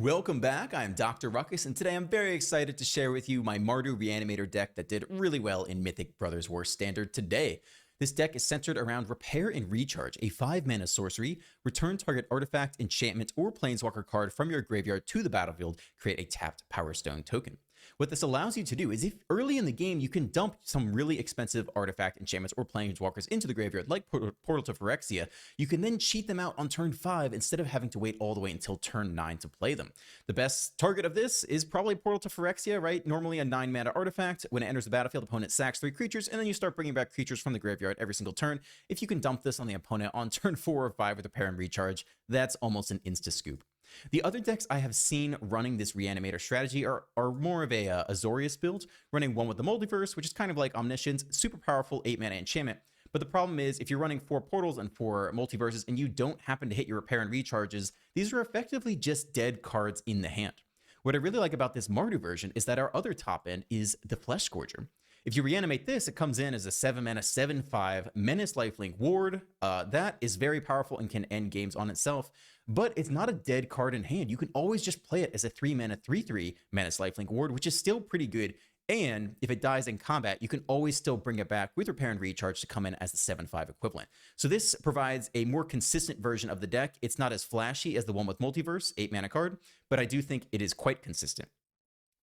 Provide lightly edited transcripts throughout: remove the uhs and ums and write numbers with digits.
Welcome back, I'm Dr. Ruckus, and today I'm very excited to share with you my MARDU Reanimator deck that did really well in Mythic Brothers War Standard today. This deck is centered around Repair and Recharge, a 5-mana sorcery. Return target artifact, enchantment, or planeswalker card from your graveyard to the battlefield, create a tapped Power Stone token. What this allows you to do is if early in the game you can dump some really expensive artifact, enchantments, or planeswalkers into the graveyard like Portal to Phyrexia, you can then cheat them out on turn 5 instead of having to wait all the way until turn 9 to play them. The best target of this is probably Portal to Phyrexia, right? Normally a 9-mana artifact. When it enters the battlefield, opponent sacks 3 creatures, and then you start bringing back creatures from the graveyard every single turn. If you can dump this on the opponent on turn 4 or 5 with Repair and Recharge, that's almost an insta-scoop. The other decks I have seen running this Reanimator strategy are more of a Azorius build, running one with the Multiverse, which is kind of like Omniscience, super powerful 8-mana enchantment. But the problem is, if you're running 4 portals and 4 multiverses and you don't happen to hit your Repair and Recharges, these are effectively just dead cards in the hand. What I really like about this Mardu version is that our other top end is the Flesh Scourger. If you reanimate this, it comes in as a 7-mana 7/5 Menace Lifelink Ward. That is very powerful and can end games on itself, but it's not a dead card in hand. You can always just play it as a 3-mana 3/3 Menace Lifelink Ward, which is still pretty good. And if it dies in combat, you can always still bring it back with Repair and Recharge to come in as the 7/5 equivalent. So this provides a more consistent version of the deck. It's not as flashy as the one with Multiverse, 8-mana card, but I do think it is quite consistent.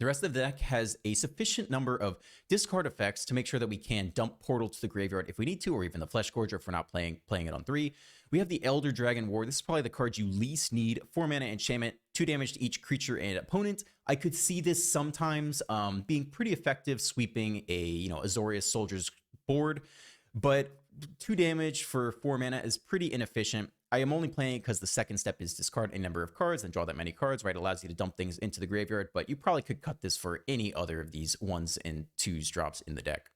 The rest of the deck has a sufficient number of discard effects to make sure that we can dump Portal to the graveyard if we need to, or even the Flesh Scourger if we're not playing it on 3. We have the Elder Dragon Ward. This is probably the card you least need. 4-mana enchantment, 2 damage to each creature and opponent. I could see this sometimes being pretty effective sweeping a Azorius Soldier's board, but 2 damage for 4 mana is pretty inefficient. I am only playing because the second step is discard a number of cards and draw that many cards, right? It allows you to dump things into the graveyard, but you probably could cut this for any other of these 1s and 2s drops in the deck.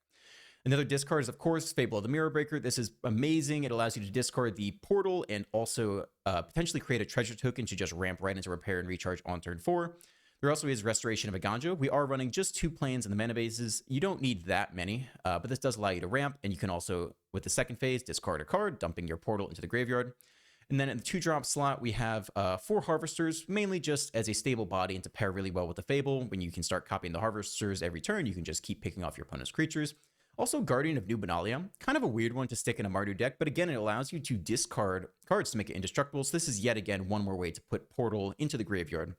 Another discard is, of course, Fable of the Mirror Breaker. This is amazing. It allows you to discard the portal and also potentially create a treasure token to just ramp right into Repair and Recharge on turn 4. There also is Restoration of Aganjo. We are running just 2 planes in the mana bases. You don't need that many, but this does allow you to ramp, and you can also, with the second phase, discard a card, dumping your portal into the graveyard. And then in the 2-drop slot, we have 4 Harvesters, mainly just as a stable body and to pair really well with the Fable. When you can start copying the Harvesters every turn, you can just keep picking off your opponent's creatures. Also, Guardian of New Benalia, kind of a weird one to stick in a Mardu deck, but again, it allows you to discard cards to make it indestructible. So this is yet again one more way to put Portal into the graveyard.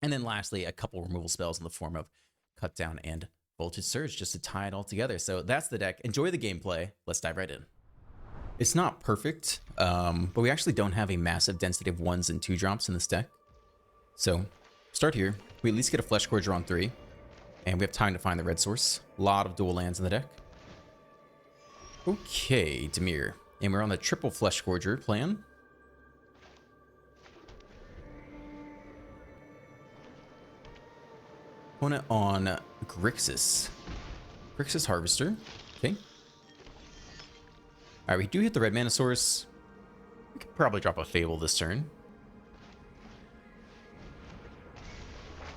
And then lastly, a couple removal spells in the form of Cut Down and Voltage Surge just to tie it all together. So that's the deck. Enjoy the gameplay. Let's dive right in. It's not perfect, but we actually don't have a massive density of 1s and 2 drops in this deck. So start here. We at least get a Flesh Scourger on 3, and we have time to find the red source. A lot of dual lands in the deck. Okay, Demir. And we're on the triple Flesh Scourger plan. Opponent on Grixis. Grixis Harvester. Okay. Alright, we do hit the red mana source. We could probably drop a Fable this turn.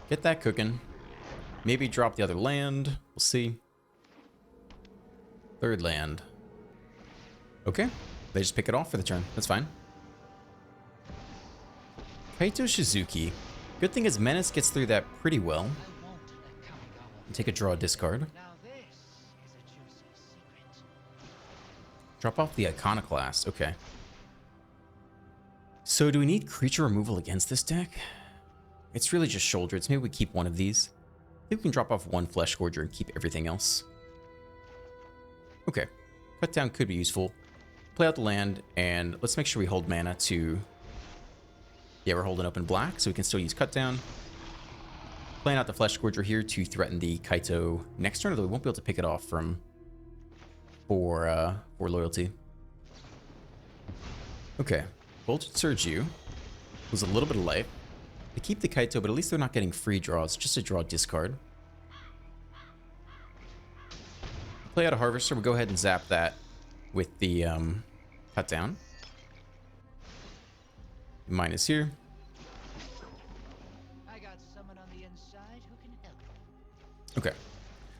Get that cooking. Maybe drop the other land. We'll see. Third land. Okay. They just pick it off for the turn. That's fine. Kaito Shizuki. Good thing is Menace gets through that pretty well. Take a draw, discard. Drop off the Iconoclast. Okay. So do we need creature removal against this deck? It's really just Shoulders. Maybe we keep one of these. I think we can drop off 1 Flesh Scourger and keep everything else. Okay. Cut down could be useful. Play out the land, and let's make sure we hold mana to... Yeah, we're holding up in black, so we can still use Cut Down. Playing out the Flesh Scourger here to threaten the Kaito next turn, although we won't be able to pick it off from... For loyalty. Okay. Voltage Surge you. Was a little bit of life. They keep the Kaito, but at least they're not getting free draws. Just a draw discard. Play out a Harvester. We'll go ahead and zap that with the Cut Down. Mine is here. I got someone on the inside who can help. Okay.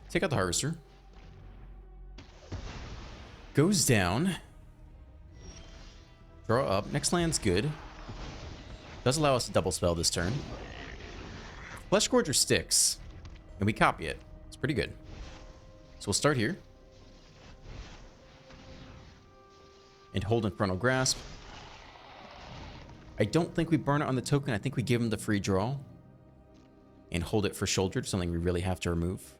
Take out the Harvester. Goes down. Draw up. Next land's good. Does allow us to double spell this turn. Flesh Gorger sticks, and we copy it. It's pretty good. So we'll start here. And hold Infernal Grasp. I don't think we burn it on the token. I think we give him the free draw. And hold it for Shoulder, something we really have to remove.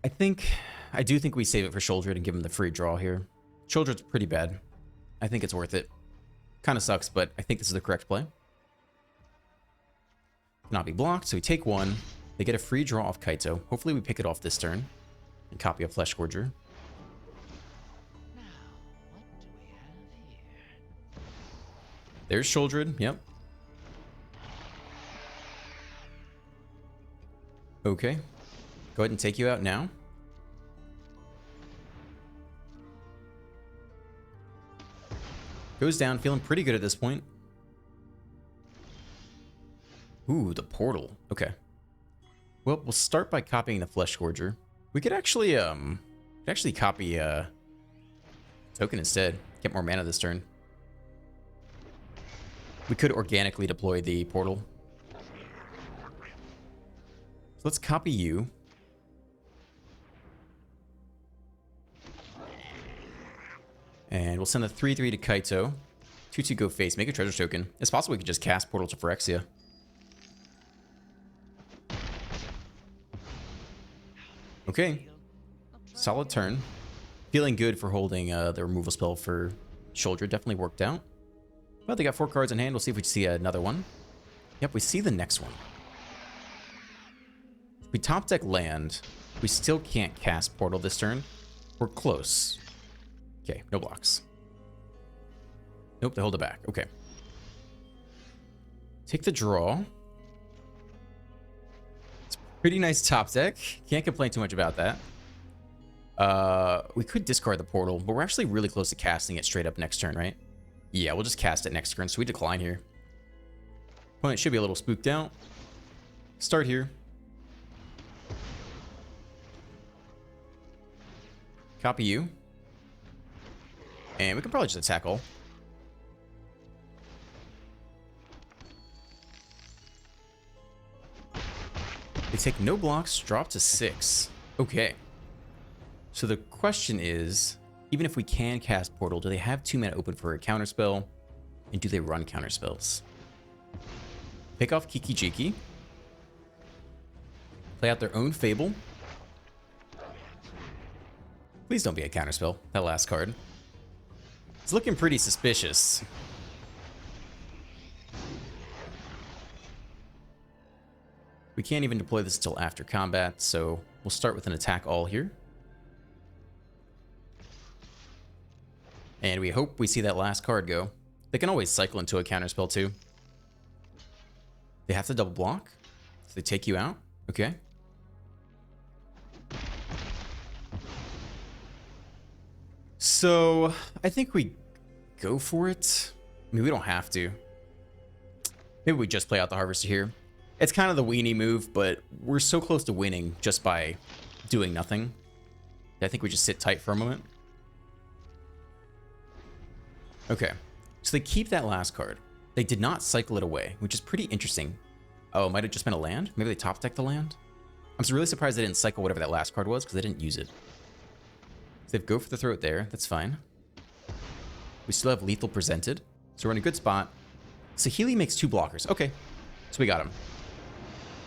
I do think we save it for Shoulder and give him the free draw here. Shoulder's pretty bad. I think it's worth it. Kind of sucks, but I think this is the correct play. Not be blocked, so we take one. They get a free draw off Kaito. Hopefully we pick it off this turn. And copy a Flesh Gorger. Now, what do we have here? There's Shouldered, yep. Okay. Go ahead and take you out now. Goes down, feeling pretty good at this point. Ooh, the portal. Okay. Well, we'll start by copying the Flesh Gorger. We could actually copy token instead. Get more mana this turn. We could organically deploy the portal. So let's copy you. And we'll send the 3/3 to Kaito. 2/2 go face. Make a treasure token. It's possible we could just cast Portal to Phyrexia. Okay. Solid turn. Feeling good for holding the removal spell for Shoulder. Definitely worked out. Well, they got 4 cards in hand. We'll see if we see another one. Yep, we see the next one. If we top deck land, we still can't cast Portal this turn. We're close. Okay, no blocks. Nope, they hold it back. Okay. Take the draw. It's pretty nice top deck. Can't complain too much about that. We could discard the portal, but we're actually really close to casting it straight up next turn, right? Yeah, we'll just cast it next turn, so we decline here. Opponent should be a little spooked out. Start here. Copy you. And we can probably just attack all. They take no blocks, drop to 6. Okay. So the question is, even if we can cast Portal, do they have 2 mana open for a counterspell? And do they run counterspells? Pick off Kiki Jiki. Play out their own Fable. Please don't be a counterspell, that last card. It's looking pretty suspicious. We can't even deploy this until after combat, so we'll start with an attack all here. And we hope we see that last card go. They can always cycle into a counterspell too. They have to double block, so they take you out. Okay. So I think we go for it. I mean, we don't have to. Maybe we just play out the Harvester here. It's kind of the weenie move, but we're so close to winning just by doing nothing. I think we just sit tight for a moment. Okay, so they keep that last card. They did not cycle it away, which is pretty interesting. Oh, it might have just been a land? Maybe they top decked the land? I'm really surprised they didn't cycle whatever that last card was, because they didn't use it. So they go for the throat there, that's fine. We still have lethal presented, so we're in a good spot. Saheeli makes 2 blockers. Okay, so we got him.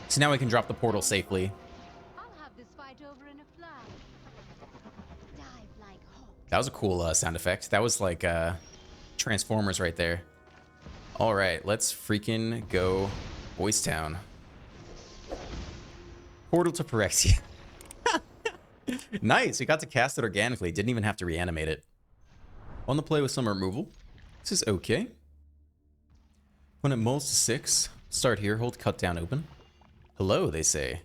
So now we can drop the portal safely. I'll have this fight over in a flash. Dive like hawks. That was a cool sound effect. That was like Transformers right there. All right, let's freaking go Boys Town. Portal to Phyrexia. Nice, we got to cast it organically. Didn't even have to reanimate it. On the play with some removal. This is okay. When it mulls to 6, start here, hold cut down open. Hello, they say.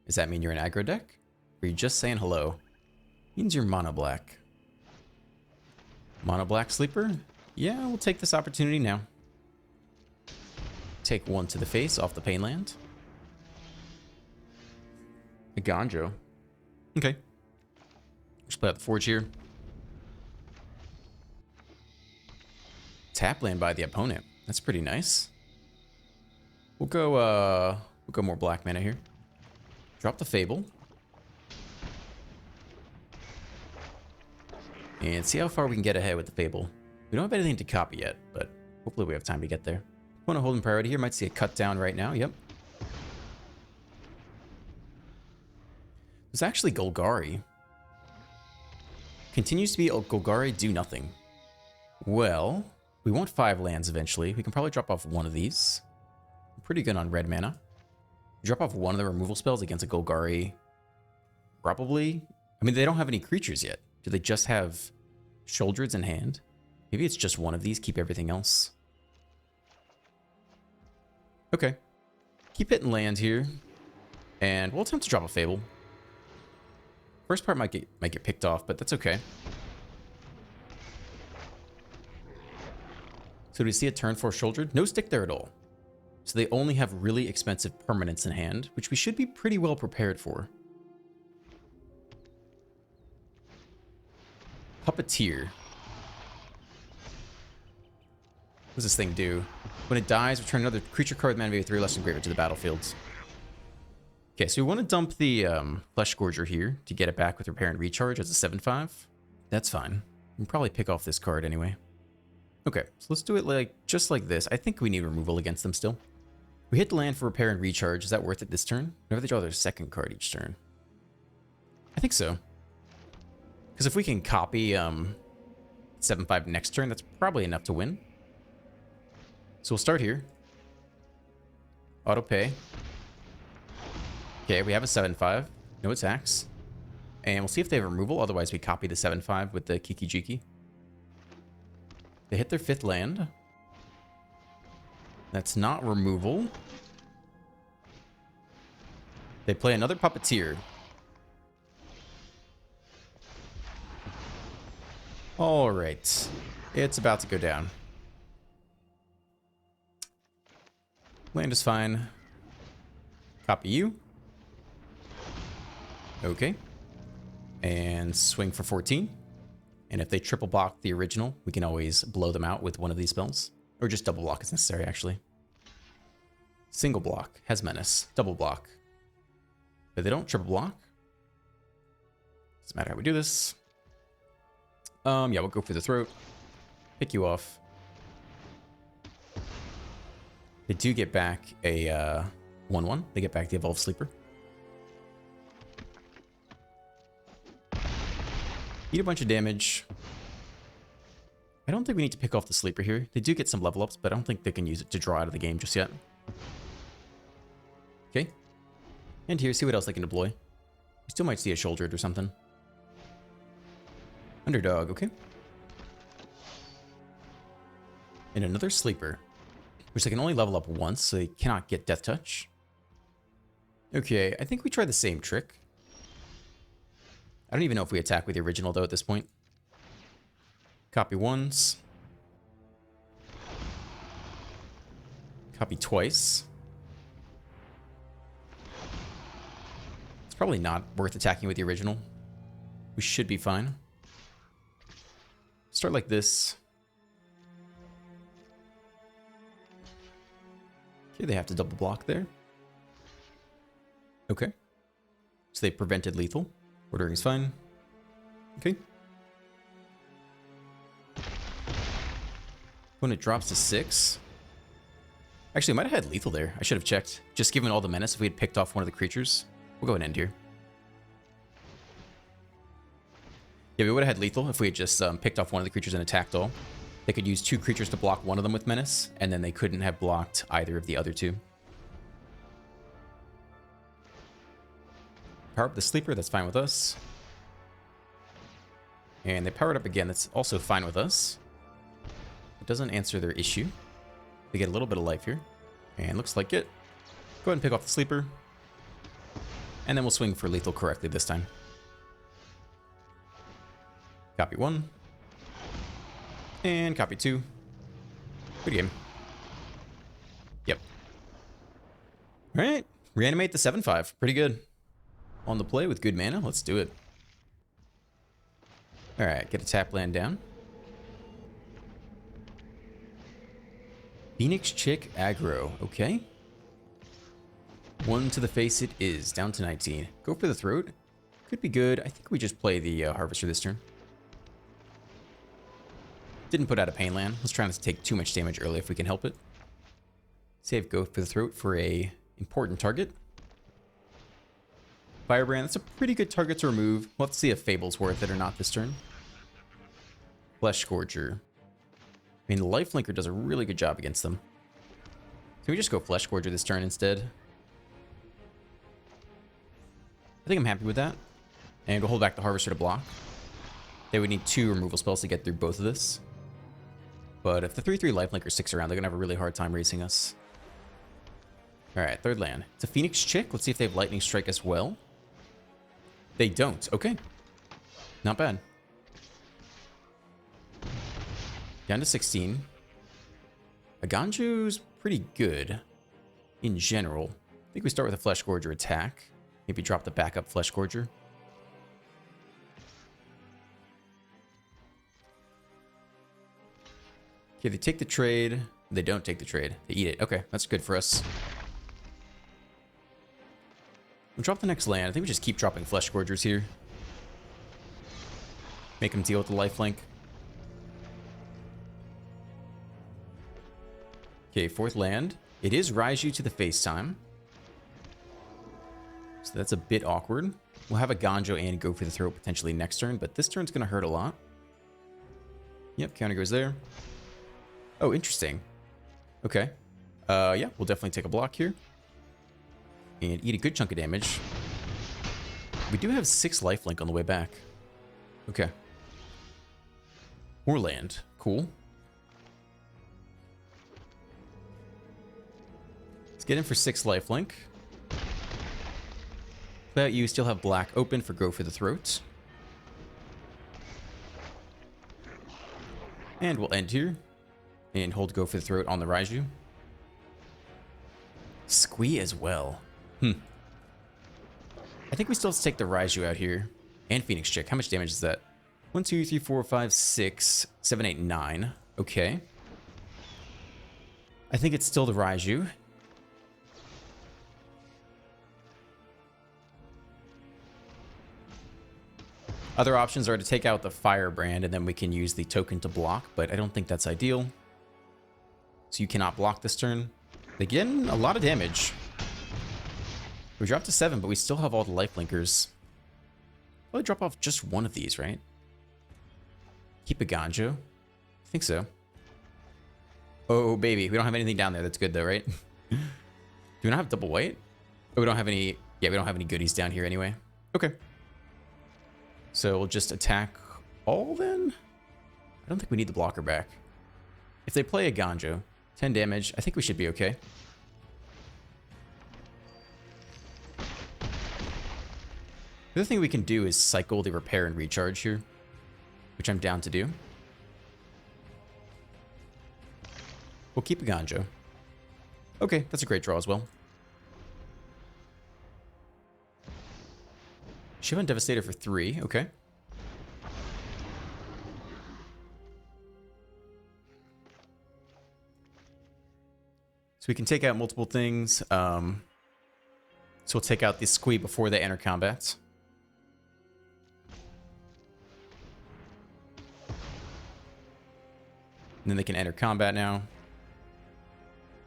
Does that mean you're an aggro deck? Or are you just saying hello? Means you're mono black. Mono black sleeper? Yeah, we'll take this opportunity now. Take 1 to the face off the Painland. A Ganjo. Okay. Just play out the Forge here. Tap land by the opponent. That's pretty nice. We'll go more black mana here. Drop the Fable. And see how far we can get ahead with the Fable. We don't have anything to copy yet, but hopefully we have time to get there. Want to hold in priority here. Might see a cut down right now. Yep. There's actually Golgari. Continues to be Golgari, do nothing. Well, we want 5 lands eventually. We can probably drop off one of these. Pretty good on red mana. Drop off one of the removal spells against a Golgari. Probably. I mean, they don't have any creatures yet. Do they just have Shouldreds in hand? Maybe it's just one of these. Keep everything else. Okay. Keep hitting land here. And we'll attempt to drop a Fable. First part might get picked off, but that's okay. So do we see a turn 4 Shouldred? No stick there at all. So they only have really expensive permanents in hand, which we should be pretty well prepared for. Puppeteer. What does this thing do? When it dies, return another creature card with mana value 3 less than graveyard to the battlefield. Okay, so we want to dump the Flesh Gorger here to get it back with Repair and Recharge as a 7/5. That's fine. We can probably pick off this card anyway. Okay, so let's do it like just like this. I think we need removal against them still. We hit the land for Repair and Recharge. Is that worth it this turn? Whenever they draw their second card each turn. I think so. Because if we can copy 7/5 next turn, that's probably enough to win. So we'll start here. Auto pay. Okay, we have a 7/5. No attacks. And we'll see if they have removal. Otherwise, we copy the 7/5 with the Kiki Jiki. They hit their 5th land. That's not removal. They play another Puppeteer. All right. It's about to go down. Land is fine. Copy you. Okay. And swing for 14. And if they triple block the original, we can always blow them out with one of these spells. Or just double block is necessary, actually. Single block has menace. Double block. But they don't triple block. Doesn't matter how we do this. Yeah, we'll go for the throat. Pick you off. They do get back a 1/1. They get back the Evolved Sleeper. Eat a bunch of damage. I don't think we need to pick off the Sleeper here. They do get some level ups, but I don't think they can use it to draw out of the game just yet. Okay. And here, see what else they can deploy. We still might see a Shouldred or something. Underdog, okay. And another Sleeper, which they can only level up once, so they cannot get Death Touch. Okay, I think we try the same trick. I don't even know if we attack with the original, though, at this point. Copy once. Copy twice. It's probably not worth attacking with the original. We should be fine. Start like this. Okay, they have to double block there. Okay. So they prevented lethal. Ordering is fine. Okay. When it drops to 6. Actually, I might have had lethal there. I should have checked. Just given all the menace, if we had picked off one of the creatures. We'll go ahead and end here. Yeah, we would have had lethal if we had just picked off one of the creatures and attacked all. They could use 2 creatures to block one of them with menace, and then they couldn't have blocked either of the other 2. Power up the Sleeper, that's fine with us. And they power it up again, that's also fine with us. It doesn't answer their issue. They get a little bit of life here. And looks like it. Go ahead and pick off the Sleeper. And then we'll swing for lethal correctly this time. Copy 1. And copy 2. Good game. Yep. Alright. Reanimate the 7/5. Pretty good. On the play with good mana. Let's do it. Alright. Get a tap land down. Phoenix Chick aggro. Okay. 1 to the face it is. Down to 19. Go for the throat. Could be good. I think we just play the Harvester this turn. Didn't put out a Pain Land. Let's try not to take too much damage early if we can help it. Save Go for the throat for a important target. Firebrand, that's a pretty good target to remove. We'll have to see if Fable's worth it or not this turn. Flesh Scourger. I mean, the Lifelinker does a really good job against them. Can we just go Flesh Scourger this turn instead? I think I'm happy with that. And we'll hold back the Harvester to block. They would need 2 removal spells to get through both of this. But if the 3/3 Lifelinker sticks around, they're going to have a really hard time racing us. Alright, third land. It's a Phoenix Chick. Let's see if they have Lightning Strike as well. They don't. Okay. Not bad. Down to 16. Aganju's pretty good in general. I think we start with a Flesh Gorger attack. Maybe drop the backup Flesh Gorger. Okay, they take the trade. They don't take the trade. They eat it. Okay, that's good for us. We'll drop the next land. I think we just keep dropping Flesh Gorgers here. Make them deal with the lifelink. Okay, 4th land. It is Raiju to the face time. So that's a bit awkward. We'll have a Ganjo and Go for the throat potentially next turn, but this turn's going to hurt a lot. Yep, counter goes there. Oh, interesting. Okay. Yeah, we'll definitely take a block here. And eat a good chunk of damage. We do have 6 lifelink on the way back. Okay. More land. Cool. Let's get in for 6 lifelink. But you still have black open for Go for the throat. And we'll end here. And hold Go for the throat on the Raiju. Squee as well. I think we still have to take the Raiju out here. And Phoenix Chick. How much damage is that? 1, 2, 3, 4, 5, 6, 7, 8, 9. Okay. I think it's still the Raiju. Other options are to take out the Firebrand and then we can use the token to block, but I don't think that's ideal. So you cannot block this turn. They get in a lot of damage. We dropped to 7, but we still have all the lifelinkers. Probably drop off just one of these, right? Keep a Ganjo. I think so. Oh, baby. We don't have anything down there that's good, though, right? Do we not have double white? Oh, we don't have any... Yeah, we don't have any goodies down here anyway. Okay. So we'll just attack all, then? I don't think we need the blocker back. If they play a Ganjo, 10 damage, I think we should be okay. The other thing we can do is cycle the repair and recharge here, which I'm down to do. We'll keep a Ganjo. Okay, that's a great draw as well. Shivan Devastator for 3, okay. So we can take out multiple things. So we'll take out the Squee before they enter combat. And then they can enter combat now.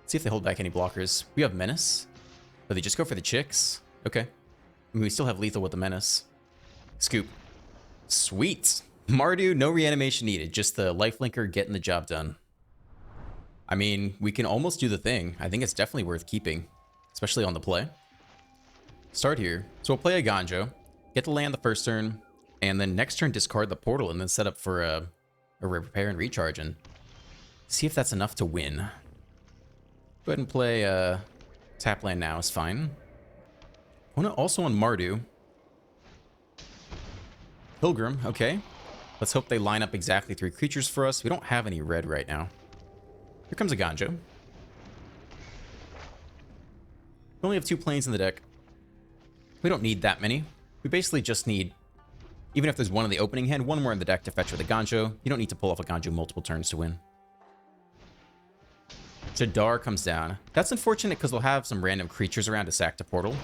Let's see if they hold back any blockers. We have Menace. But they just go for the chicks. Okay. I mean, we still have lethal with the Menace. Scoop. Sweet. Mardu, no reanimation needed. Just the lifelinker getting the job done. I mean, we can almost do the thing. I think it's definitely worth keeping. Especially on the play. Start here. So we'll play a Ganjo. Get the land the first turn. And then next turn discard the portal. And then set up for a repair and recharge. And see if that's enough to win. Go ahead and play tap land now is fine. Also on Mardu. Pilgrim, okay. Let's hope they line up exactly 3 creatures for us. We don't have any red right now. Here comes a Ganjo. We only have 2 planes in the deck. We don't need that many. We basically just need, even if there's one in the opening hand, 1 more in the deck to fetch with a Ganjo. You don't need to pull off a Ganjo multiple turns to win. Jadar comes down. That's unfortunate because they'll have some random creatures around to sack to portal.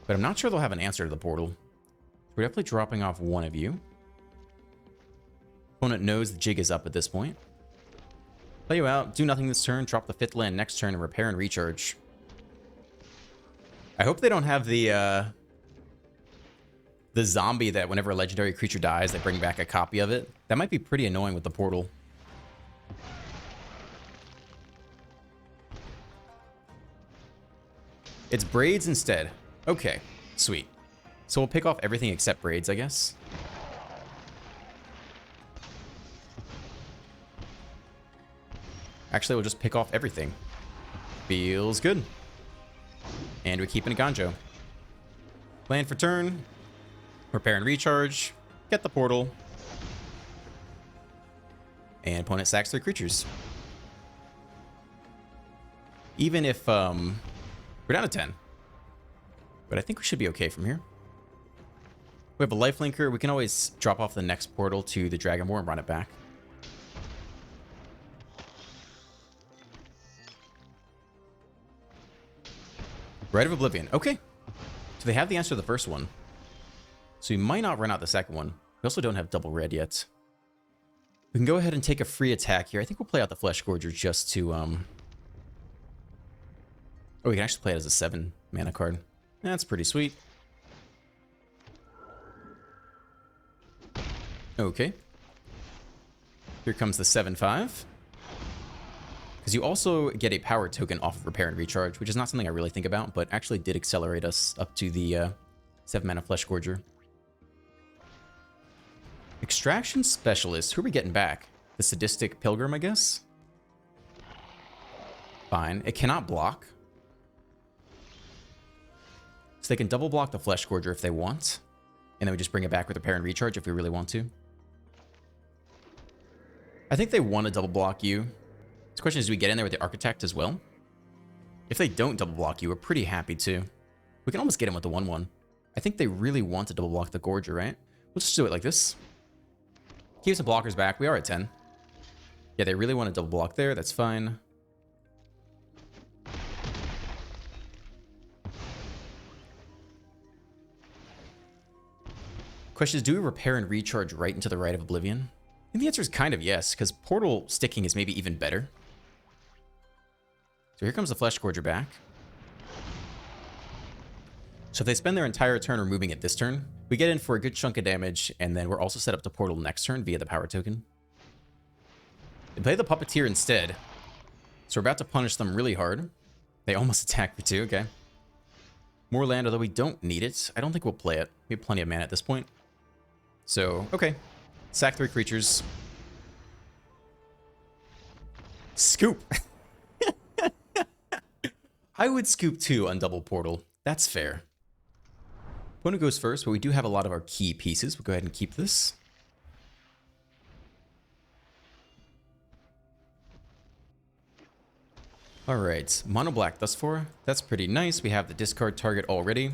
But I'm not sure they'll have an answer to the portal. We're definitely dropping off one of you. Opponent knows the jig is up at this point. Play you out, do nothing this turn, drop the 5th land next turn, and repair and recharge. I hope they don't have the zombie that whenever a legendary creature dies, they bring back a copy of it. That might be pretty annoying with the portal. It's Braids instead. Okay, sweet. So we'll pick off everything except Braids, I guess. Actually, we'll just pick off everything. Feels good. And we keep in a Ganjo. Land for turn. Repair and recharge. Get the portal. And opponent sacks 3 creatures. Even if we're down to 10. But I think we should be okay from here. We have a lifelinker. We can always drop off the next portal to the Dragonborn and run it back. Rite of Oblivion. Okay. So they have the answer to the first one. So we might not run out the second one. We also don't have double red yet. We can go ahead and take a free attack here. I think we'll play out the Flesh Gorger just to... Oh, we can actually play it as a 7 mana card. That's pretty sweet. Okay. Here comes the 7/5. Because you also get a power token off of Repair and Recharge, which is not something I really think about, but actually did accelerate us up to the 7 mana Flesh Gorger. Extraction Specialist. Who are we getting back? The Sadistic Pilgrim, I guess? Fine. It cannot block. So they can double block the Flesh Gorger if they want. And then we just bring it back with Repair and Recharge if we really want to. I think they want to double block you. The question is, do we get in there with the Architect as well? If they don't double block you, we're pretty happy too. We can almost get in with the 1/1. I think they really want to double block the Gorger, right? We'll just do it like this. Keep some blockers back. We are at 10. Yeah, they really want to double block there. That's fine. Question is, do we repair and recharge right into the Rite of Oblivion? And the answer is kind of yes, because portal sticking is maybe even better. So here comes the Flesh Gorger back. So if they spend their entire turn removing it this turn, we get in for a good chunk of damage, and then we're also set up to portal next turn via the power token. They play the Puppeteer instead. So we're about to punish them really hard. They almost attack for 2, okay. More land, although we don't need it. I don't think we'll play it. We have plenty of mana at this point. So, okay. Sack 3 creatures. Scoop! I would scoop 2 on double portal. That's fair. Opponent goes first, but we do have a lot of our key pieces. We'll go ahead and keep this. Alright, mono black thus far. That's pretty nice. We have the discard target already.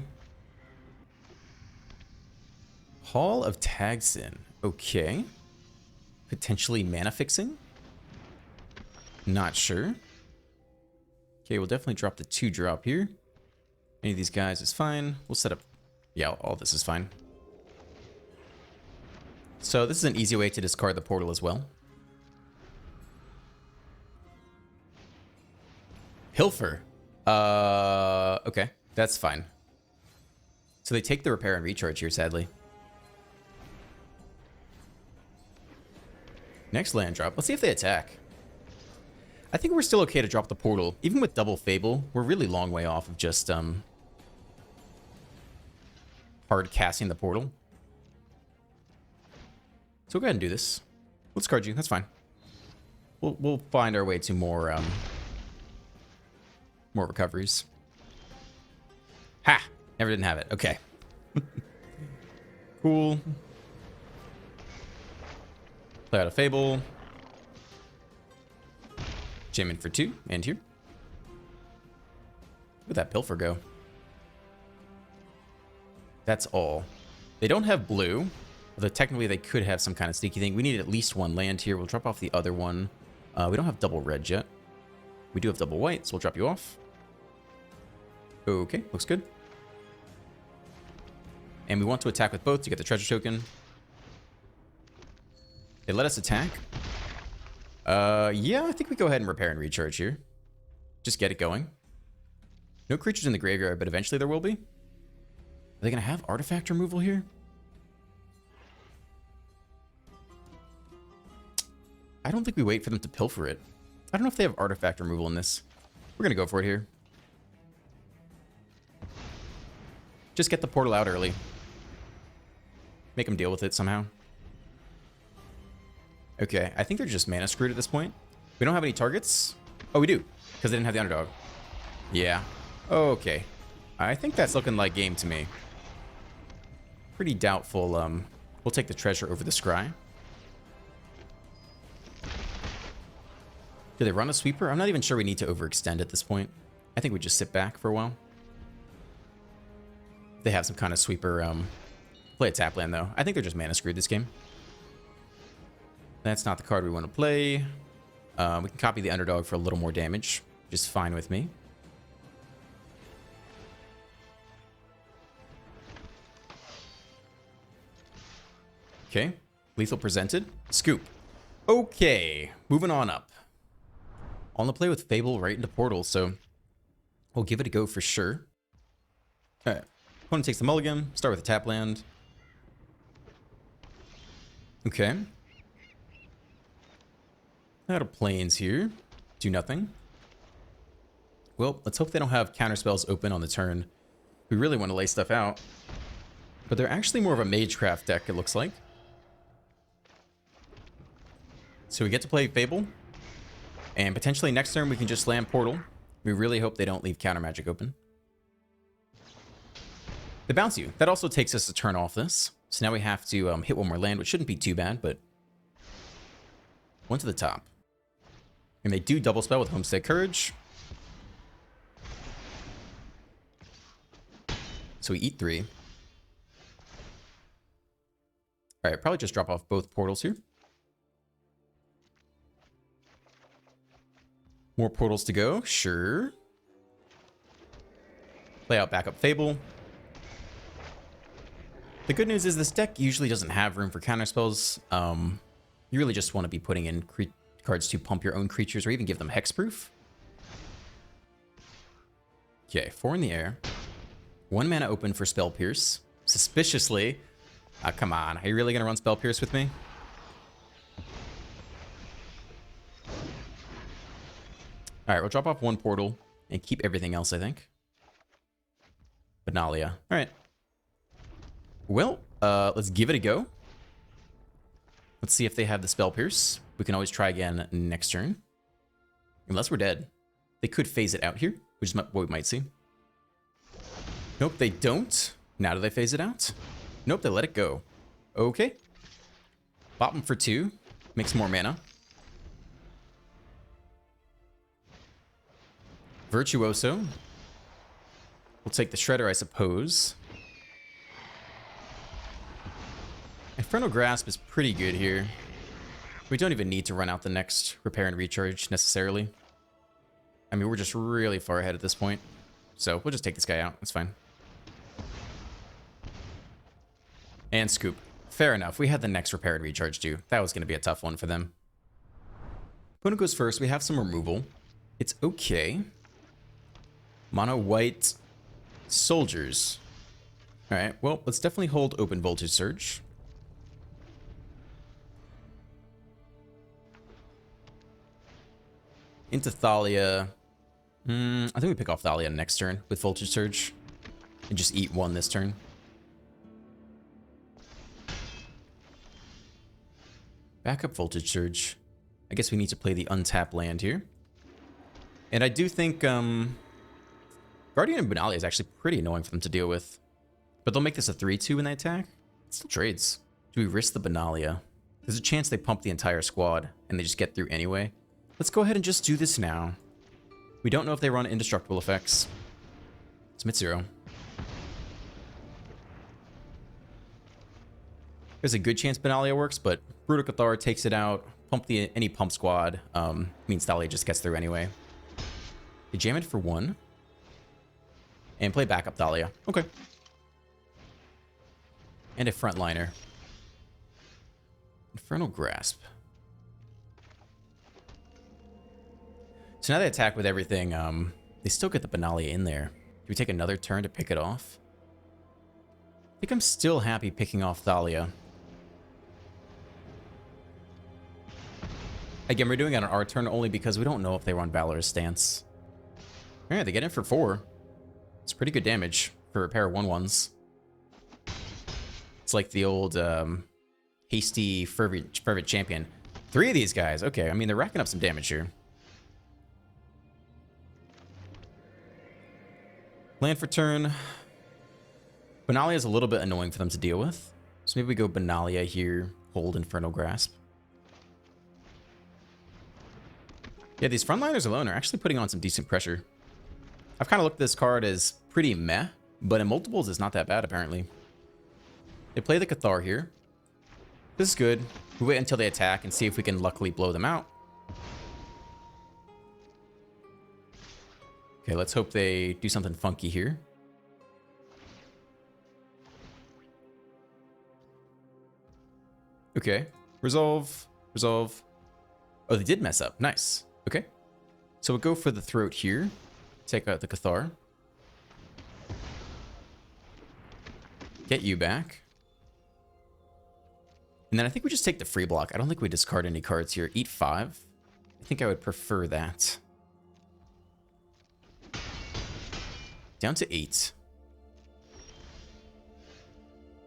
Hall of Tagsin. Okay. Potentially mana fixing? Not sure. Okay, we'll definitely drop the 2-drop here. Any of these guys is fine. We'll set up... Yeah, all this is fine. So this is an easy way to discard the portal as well. Pilfer. Okay, that's fine. So they take the repair and recharge here, sadly. Next land drop. Let's see if they attack. I think we're still okay to drop the portal. Even with double Fable, we're really long way off of just hard casting the portal. So we'll go ahead and do this. We'll discard you. That's fine. We'll find our way to more recoveries. Ha! Never didn't have it. Okay. Cool. Play out a Fable. Jam in for 2. And here. Where'd that Pilfer go? That's all. They don't have blue. Although technically they could have some kind of sneaky thing. We need at least 1 land here. We'll drop off the other one. We don't have double red yet. We do have double white, so we'll drop you off. Okay, looks good. And we want to attack with both to get the treasure token. They let us attack. Yeah, I think we go ahead and repair and recharge here. Just get it going. No creatures in the graveyard, but eventually there will be. Are they going to have artifact removal here? I don't think we wait for them to pilfer it. I don't know if they have artifact removal in this. We're going to go for it here. Just get the portal out early. Make them deal with it somehow. Okay, I think they're just mana screwed at this point. We don't have any targets. Oh, we do, because they didn't have the underdog. Yeah. Okay. I think that's looking like game to me. Pretty doubtful. We'll take the treasure over the scry. Do they run a sweeper? I'm not even sure we need to overextend at this point. I think we just sit back for a while. They have some kind of sweeper. Play a tap land, though. I think they're just mana screwed this game. That's not the card we want to play. We can copy the underdog for a little more damage. Just fine with me. Okay. Lethal presented. Scoop. Okay. Moving on up. On the play with Fable right into Portal, so we'll give it a go for sure. Alright. Opponent takes the mulligan. Start with a tap land. Okay. Out of planes here. Do nothing. Well, let's hope they don't have counterspells open on the turn. We really want to lay stuff out. But they're actually more of a Magecraft deck, it looks like. So we get to play Fable. And potentially next turn we can just slam Portal. We really hope they don't leave counter magic open. They bounce you. That also takes us a turn off this. So now we have to hit one more land, which shouldn't be too bad, but one to the top. And they do double spell with Homestead Courage. So we eat 3. Alright, probably just drop off both portals here. More portals to go, sure. Play out backup Fable. The good news is this deck usually doesn't have room for counterspells. You really just want to be putting in cards to pump your own creatures or even give them hexproof. Okay, 4 in the air. 1 mana open for Spell Pierce. Suspiciously. Come on, are you really going to run Spell Pierce with me? Alright, we'll drop off 1 portal and keep everything else, I think. Benalia. Alright. Well, let's give it a go. Let's see if they have the Spell Pierce. We can always try again next turn. Unless we're dead. They could phase it out here, which is what we might see. Nope, they don't. Now do they phase it out? Nope, they let it go. Okay. Bop them for 2. Makes more mana. Virtuoso. We'll take the Shredder, I suppose. Infernal Grasp is pretty good here. We don't even need to run out the next Repair and Recharge, necessarily. I mean, we're just really far ahead at this point. So, we'll just take this guy out. That's fine. And Scoop. Fair enough. We had the next Repair and Recharge, too. That was going to be a tough one for them. Opponent goes first. We have some removal. It's okay. Mono white soldiers. Alright, well, let's definitely hold open Voltage Surge. Into Thalia. I think we pick off Thalia next turn with Voltage Surge. And just eat 1 this turn. Backup Voltage Surge. I guess we need to play the untapped land here. And I do think Guardian and Benalia is actually pretty annoying for them to deal with. But they'll make this a 3-2 when they attack. It still trades. Do we risk the Benalia? There's a chance they pump the entire squad and they just get through anyway. Let's go ahead and just do this now. We don't know if they run indestructible effects. Submit 0. There's a good chance Benalia works, but Brutal Cathar takes it out. pump any pump squad. Means Thalia just gets through anyway. They jam it for 1. And play backup Thalia. Okay. And a frontliner. Infernal Grasp. So now they attack with everything. They still get the Benalia in there. Do we take another turn to pick it off? I think I'm still happy picking off Thalia. Again, we're doing it on our turn only because we don't know if they were on Valor's stance. Yeah, they get in for 4. It's pretty good damage for a pair of 1/1s. It's like the old hasty fervent champion. 3 of these guys. Okay, I mean, they're racking up some damage here. Land for turn. Benalia is a little bit annoying for them to deal with. So maybe we go Benalia here, hold Infernal Grasp. Yeah, these frontliners alone are actually putting on some decent pressure. I've kind of looked at this card as pretty meh, but in multiples it's not that bad apparently. They play the Cathar here. This is good. We wait until they attack and see if we can luckily blow them out. Okay, let's hope they do something funky here. Okay, resolve. Oh, they did mess up. Nice. Okay, so we'll go for the throat here. Take out the Cathar. Get you back. And then I think we just take the free block. I don't think we discard any cards here. Eat 5. I think I would prefer that. Down to 8.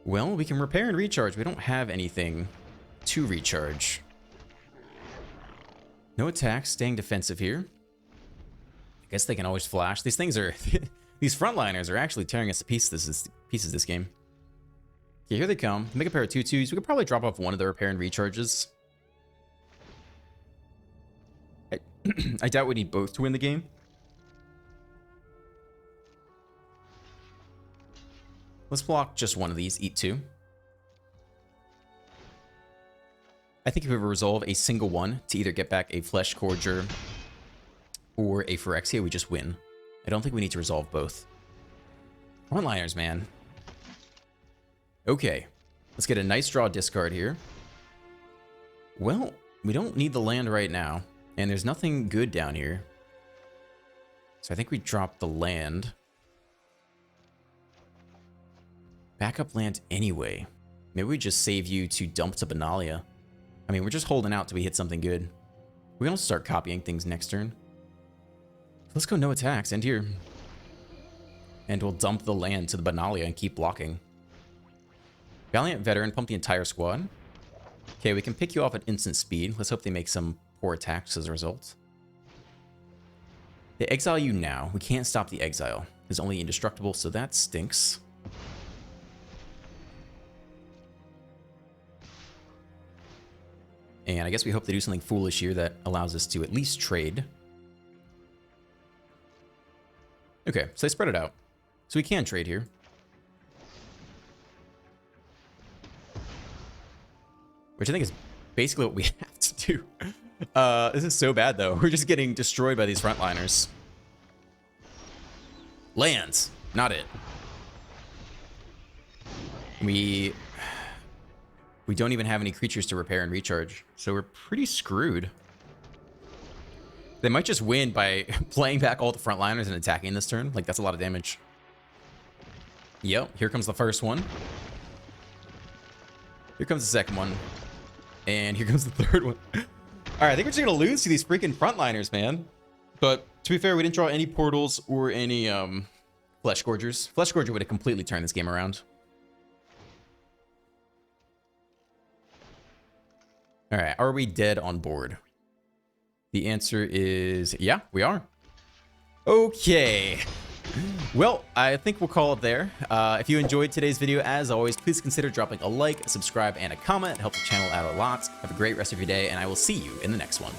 Well, we can repair and recharge. We don't have anything to recharge. No attacks, staying defensive here. I guess they can always flash. These things are... these frontliners are actually tearing us to pieces this game. Okay, here they come. Make a pair of 2/2s. We could probably drop off one of the repair and recharges. I doubt we need both to win the game. Let's block just one of these. Eat 2. I think if we resolve a single one to either get back a Flesh Corger or a Phyrexia, we just win. I don't think we need to resolve both. Frontliners, man. Okay, let's get a nice draw discard here. Well, we don't need the land right now, and there's nothing good down here. So I think we drop the land. Backup land anyway. Maybe we just save you to dump to Benalia. I mean, we're just holding out till we hit something good. We're gonna start copying things next turn. Let's go no attacks, end here. And we'll dump the land to the Benalia and keep blocking. Valiant Veteran, pump the entire squad. Okay, we can pick you off at instant speed. Let's hope they make some poor attacks as a result. They exile you now. We can't stop the exile. It's only indestructible, so that stinks. And I guess we hope they do something foolish here that allows us to at least trade. Okay, so they spread it out. So we can trade here. Which I think is basically what we have to do. This is so bad, though. We're just getting destroyed by these frontliners. Lands. Not it. We don't even have any creatures to repair and recharge, so we're pretty screwed. They might just win by playing back all the frontliners and attacking this turn. Like, that's a lot of damage. Yep, here comes the first one. Here comes the second one. And here comes the third one. All right, I think we're just gonna lose to these freaking frontliners, man. But to be fair, we didn't draw any portals or any Flesh Gorgers. Flesh Gorger would have completely turned this game around. All right, are we dead on board? The answer is yeah, we are. Okay. Well, I think we'll call it there. If you enjoyed today's video, as always, please consider dropping a like, a subscribe, and a comment. It helps the channel out a lot. Have a great rest of your day, and I will see you in the next one.